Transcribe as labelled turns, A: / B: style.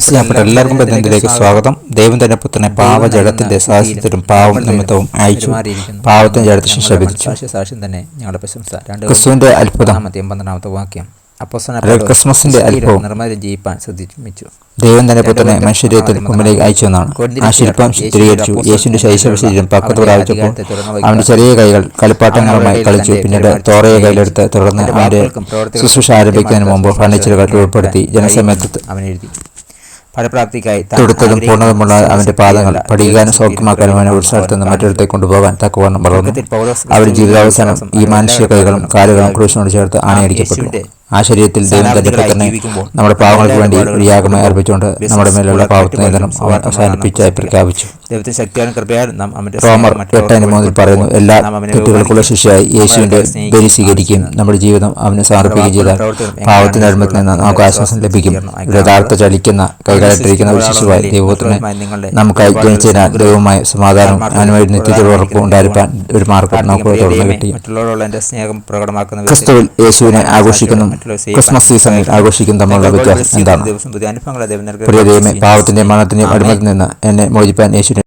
A: സ്നേഹപ്പെട്ട എല്ലാവർക്കും ബന്ധത്തിലേക്ക് സ്വാഗതം. ദൈവം തന്നെ പുത്രനെ പാവജടത്തിന്റെ സാഹചര്യത്തിലും പാവം നിമിത്തവും അയച്ചു. പാവത്തിന് ജഡത്തിന് ശിക്ഷ വിധിച്ചു. ക്രിസ്തുവിന്റെ അത്ഭുതം. ക്രിസ്മസിന്റെ അത്ഭുതം ദൈവം തന്നെ പുത്രനെ മനുഷ്യരീരത്തിൽ മുമ്പിലേക്ക് അയച്ചു എന്നാണ്. ആ ശില്പം ചിത്രീകരിച്ചു. യേശുവിന്റെ ശൈശവ ശരീരം പക്വത പ്രാപിച്ചപ്പോൾ അവന്റെ ചെറിയ കൈകൾ കളിപ്പാട്ടങ്ങളുമായി കളിച്ചു. പിന്നീട് തോറയെ കയ്യിലെടുത്ത് തുടർന്ന് അവന്റെ ശുശ്രൂഷ ആരംഭിക്കുന്നതിന് മുമ്പ് ഫർണിച്ചറുകൾ ഉൾപ്പെടുത്തി ജനസമയത്ത് തൊടുത്തതും പൂർണ്ണതുമുള്ള അവന്റെ പാദങ്ങൾ പഠിക്കാനും സൗഖ്യമാക്കാനും അവനെ ഒരു സ്ഥലത്ത് നിന്ന് മറ്റൊരിടത്തേക്ക് കൊണ്ടുപോകാൻ തക്കവണ്ണം വളർന്നു. അവരുടെ ജീവിതാവസാനം ഈ മാനുഷിക കൈകളും കാലുകളും ക്രൂശിനോട് ചേർത്ത് ആണയടിക്കപ്പെട്ടു. ആ ശരീരത്തിൽ ദൈവം തന്റെ പുത്രനെ നമ്മുടെ പാവങ്ങൾക്ക് വേണ്ടി ഒരു യാഗമായി അർപ്പിച്ചുകൊണ്ട് നമ്മുടെ മേലുള്ള പാവത്തിന് നിയന്ത്രണം അവൻ അവസാനിപ്പിച്ചായി പ്രഖ്യാപിച്ചു. റോമർ 8:3 പറയുന്നു, എല്ലാ തെറ്റുകൾക്കുള്ള ശിക്ഷയായി യേശുവിന്റെ ബലി സ്വീകരിക്കുകയും നമ്മുടെ ജീവിതം അവന് സമർപ്പിക്കുകയും ചെയ്താൽ പാവത്തിന്റെ അടിമത്തിൽ നിന്ന് നമുക്ക് ആശ്വാസം ലഭിക്കും. യഥാർത്ഥ ചലിക്കുന്ന കൈകാലിട്ടിരിക്കുന്ന ഒരു ശിശുവായി ദൈവപുത്രനെ നമുക്കായി ജനിച്ചതിനാൽ ദൈവവുമായി സമാധാനം അവനുമായി നിത്യതയുടെ ഉറപ്പ് ഉണ്ടായിരിക്കാൻ ഒരു മാർഗം നമുക്ക് തുടർന്ന് കിട്ടി. ക്രിസ്തുവിൽ യേശുവിനെ ആഘോഷിക്കുന്നു ക്രിസ്മസ് സീസണിൽ ആഘോഷിക്കുന്ന തമ്മിലുള്ള വ്യത്യാസം എന്താണ്? പ്രിയ ദൈവമേ, പാവത്തിന്റെയും മരണത്തിന്റെയും അടിമത്തിൽ നിന്ന് എന്നെ മോചിപ്പാൻ യേശു